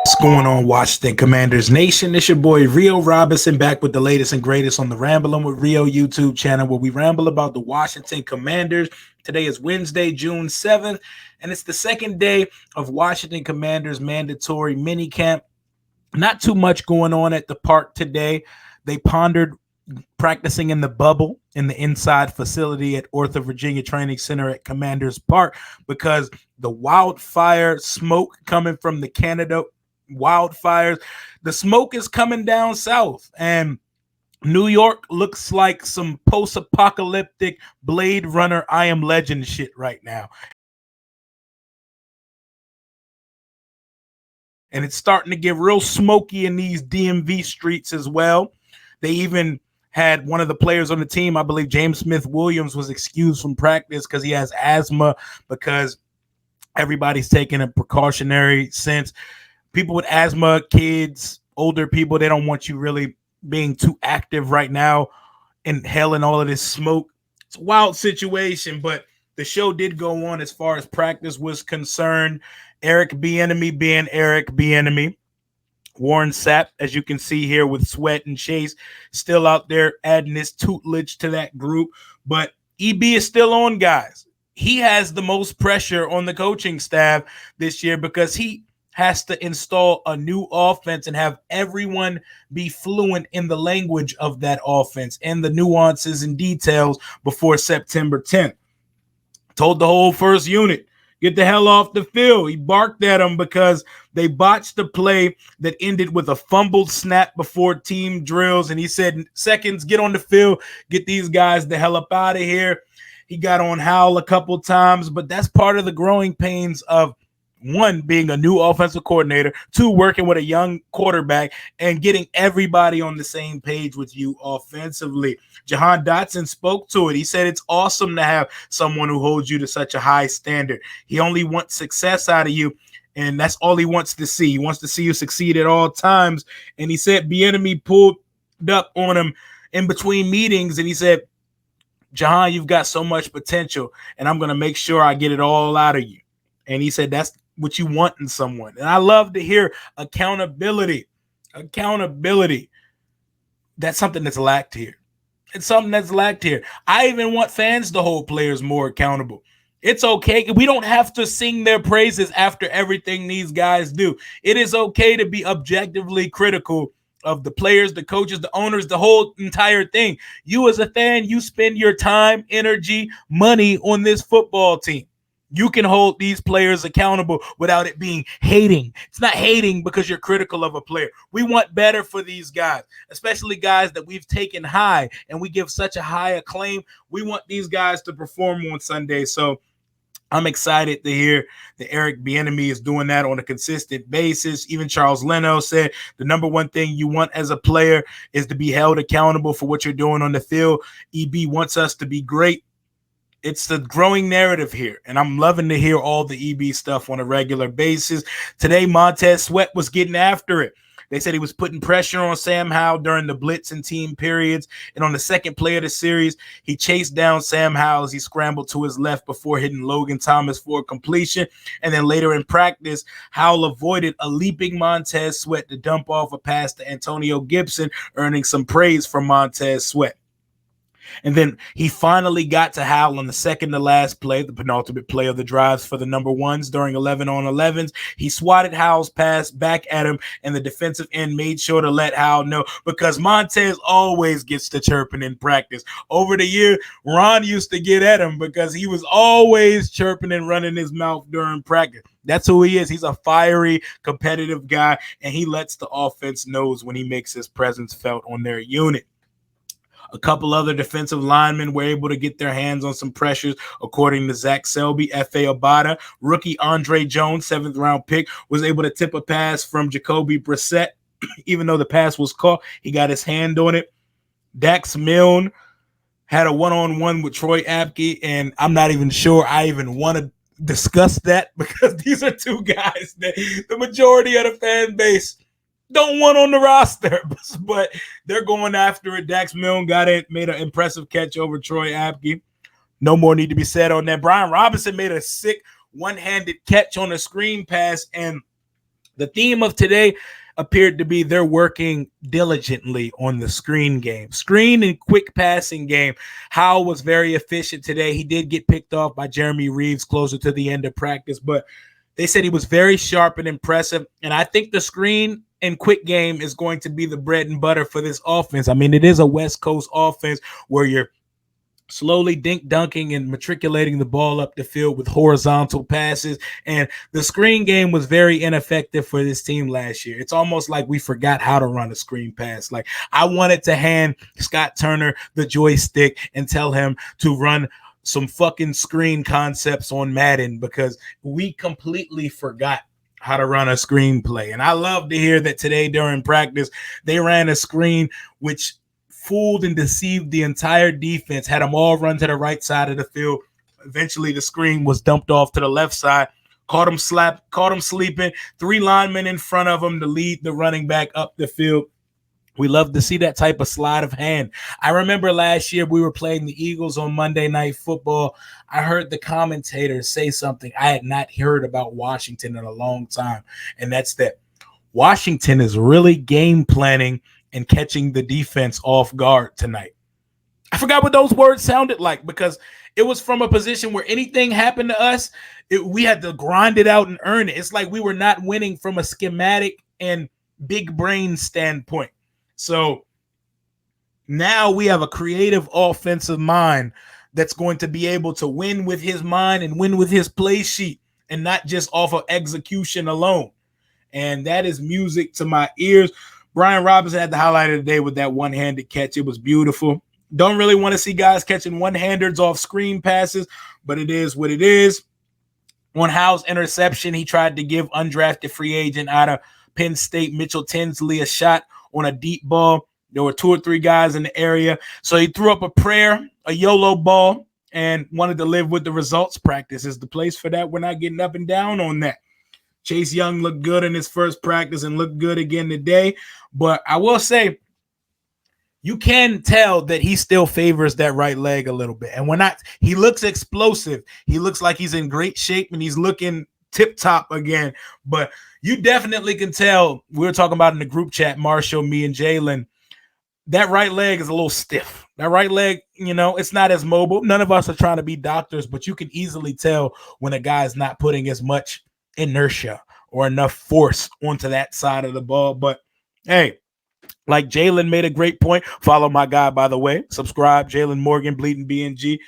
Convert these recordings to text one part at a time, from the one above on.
What's going on, Washington Commanders Nation? It's your boy Rio Robinson back with the latest and greatest on the Rambling with Rio YouTube channel, where we ramble about the Washington Commanders. Today is Wednesday, June 7th, and it's the second day of Washington Commanders mandatory minicamp. Not too much going on at the park today. They pondered practicing in the bubble in the inside facility at Ortho Virginia Training Center at Commanders Park because the wildfire smoke coming from the Canada wildfires, the smoke is coming down south, and New York looks like some post-apocalyptic Blade Runner I Am Legend shit right now. And it's starting to get real smoky in these DMV streets as well. They even had one of the players on the team, I believe James Smith-Williams, was excused from practice because he has asthma, because everybody's taking a precautionary sense. People with asthma, kids, older people, they don't want you really being too active right now, inhaling all of this smoke. It's a wild situation, but the show did go on as far as practice was concerned. Eric Bieniemy being Eric Bieniemy. Warren Sapp, as you can see here with Sweat and Chase, still out there adding his tutelage to that group. But EB is still on, guys. He has the most pressure on the coaching staff this year because he has to install a new offense and have everyone be fluent in the language of that offense and the nuances and details before September 10th. Told the whole first unit, get the hell off the field. He barked at them because they botched the play that ended with a fumbled snap before team drills. And he said, seconds, get on the field, get these guys the hell up out of here. He got on Howell a couple times, but that's part of the growing pains of, one, being a new offensive coordinator, two, working with a young quarterback and getting everybody on the same page with you offensively. Jahan Dotson spoke to it. He said it's awesome to have someone who holds you to such a high standard. He only wants success out of you, and that's all he wants to see. He wants to see you succeed at all times. And he said Bieniemy pulled up on him in between meetings, and he said, Jahan, you've got so much potential, and I'm going to make sure I get it all out of you. And he said that's what you want in someone. And I love to hear accountability. Accountability. That's something that's lacked here. It's something that's lacked here. I even want fans to hold players more accountable. It's okay. We don't have to sing their praises after everything these guys do. It is okay to be objectively critical of the players, the coaches, the owners, the whole entire thing. You as a fan, you spend your time, energy, money on this football team. You can hold these players accountable without it being hating. It's not hating because you're critical of a player. We want better for these guys, especially guys that we've taken high and we give such a high acclaim. We want these guys to perform on Sunday. So I'm excited to hear that Eric Bieniemy is doing that on a consistent basis. Even Charles Leno said the number one thing you want as a player is to be held accountable for what you're doing on the field. EB wants us to be great. It's the growing narrative here, and I'm loving to hear all the EB stuff on a regular basis. Today, Montez Sweat was getting after it. They said he was putting pressure on Sam Howell during the blitz and team periods, and on the second play of the series, he chased down Sam Howell as he scrambled to his left before hitting Logan Thomas for a completion. And then later in practice, Howell avoided a leaping Montez Sweat to dump off a pass to Antonio Gibson, earning some praise from Montez Sweat. And then he finally got to Howell on the second to last play, the penultimate play of the drives for the number ones during 11-on-11s. He swatted Howell's pass back at him, and the defensive end made sure to let Howell know, because Montez always gets to chirping in practice. Over the year, Ron used to get at him because he was always chirping and running his mouth during practice. That's who he is. He's a fiery, competitive guy, and he lets the offense know when he makes his presence felt on their unit. A couple other defensive linemen were able to get their hands on some pressures, according to Zach Selby. F.A. Obata, rookie Andre Jones, 7th-round pick, was able to tip a pass from Jacoby Brissett. Even though the pass was caught, he got his hand on it. Dax Milne had a one-on-one with Troy Apke, and I'm not even sure I even want to discuss that because these are two guys that the majority of the fan base don't want on the roster, but they're going after it. Dax Milne got it, made an impressive catch over Troy Apke. No more need to be said on that. Brian Robinson made a sick one-handed catch on a screen pass, and The theme of today appeared to be they're working diligently on the screen game. Screen and quick passing game. Howell was very efficient today. He did get picked off by Jeremy Reeves closer to the end of practice, but they said he was very sharp and impressive. And I think the screen and quick game is going to be the bread and butter for this offense. I mean, it is a West Coast offense where you're slowly dunking and matriculating the ball up the field with horizontal passes. And the screen game was very ineffective for this team last year. It's almost like we forgot how to run a screen pass. Like, I wanted to hand Scott Turner the joystick and tell him to run some fucking screen concepts on Madden, because we completely forgot how to run a screenplay. And I love to hear that today during practice, they ran a screen which fooled and deceived the entire defense, had them all run to the right side of the field. Eventually, the screen was dumped off to the left side, caught him sleeping, 3 linemen in front of him to lead the running back up the field. We love to see that type of sleight of hand. I remember last year we were playing the Eagles on Monday Night Football. I heard the commentator say something I had not heard about Washington in a long time, and that's that Washington is really game planning and catching the defense off guard tonight. I forgot what those words sounded like, because it was from a position where anything happened to us, we had to grind it out and earn it. It's like we were not winning from a schematic and big brain standpoint. So now we have a creative offensive mind that's going to be able to win with his mind and win with his play sheet, and not just off of execution alone. And that is music to my ears. Brian Robinson had the highlight of the day with that one-handed catch. It was beautiful. Don't really want to see guys catching one-handers off screen passes, but it is what it is. On Howell's interception, he tried to give undrafted free agent out of Penn State, Mitchell Tinsley, a shot on a deep ball. There were 2 or 3 guys in the area. So he threw up a prayer, a YOLO ball, and wanted to live with the results. Practice is the place for that. We're not getting up and down on that. Chase Young looked good in his first practice and looked good again today. But I will say, you can tell that he still favors that right leg a little bit. And he looks explosive. He looks like he's in great shape and he's looking tip-top again. But you definitely can tell, we were talking about in the group chat, Marshall, me, and Jalen, that right leg is a little stiff. That right leg, it's not as mobile. None of us are trying to be doctors, but you can easily tell when a guy's not putting as much inertia or enough force onto that side of the ball. But hey, like Jalen made a great point. Follow my guy, by the way. Subscribe, Jalen Morgan, Bleeding BNG.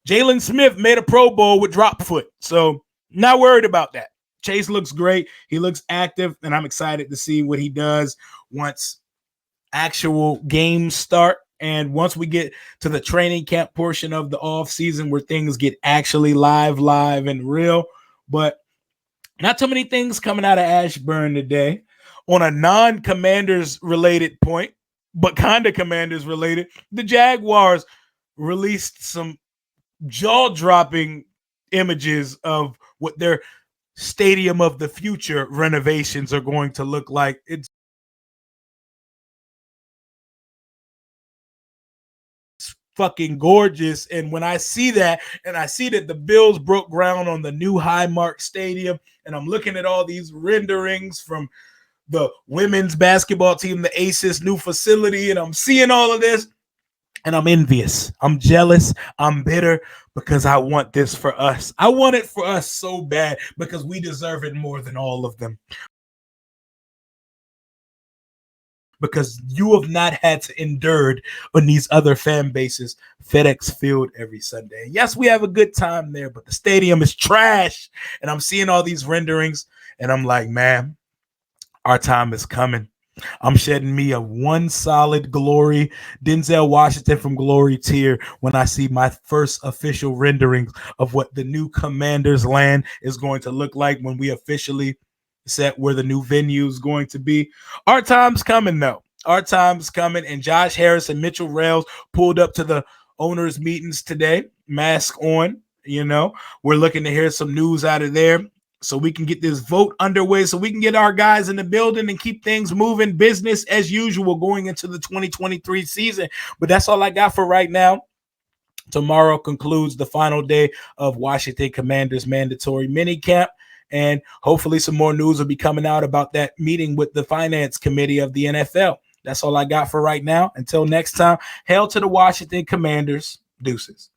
Jalen Smith made a Pro Bowl with drop foot, so not worried about that. Chase looks great. He looks active, and I'm excited to see what he does once actual games start. And once we get to the training camp portion of the off season where things get actually live and real. But not too many things coming out of Ashburn today. On a non-Commanders related point, but kind of Commanders related, the Jaguars released some jaw-dropping images of what their Stadium of the Future renovations are going to look like. It's fucking gorgeous. And when I see that, and I see that the Bills broke ground on the new Highmark Stadium, and I'm looking at all these renderings from the women's basketball team, the Aces new facility, and I'm seeing all of this, and I'm envious. I'm jealous. I'm bitter, because I want this for us. I want it for us so bad, because we deserve it more than all of them. Because you have not had to endure on these other fan bases FedEx Field every Sunday. And yes, we have a good time there, but the stadium is trash. And I'm seeing all these renderings, and I'm like, man, our time is coming. I'm shedding me a one solid glory Denzel Washington from Glory tier when I see my first official renderings of what the new Commanders land is going to look like when we officially set where the new venue is going to be. Our time's coming, though. Our time's coming, and Josh Harris and Mitchell Rails pulled up to the owners' meetings today, mask on. We're looking to hear some news out of there, so we can get this vote underway, so we can get our guys in the building and keep things moving, business as usual going into the 2023 season. But that's all I got for right now. Tomorrow concludes the final day of Washington Commanders mandatory minicamp, And hopefully some more news will be coming out about that meeting with the finance committee of the NFL. That's all I got for right now. Until next time, hail to the Washington Commanders. Deuces.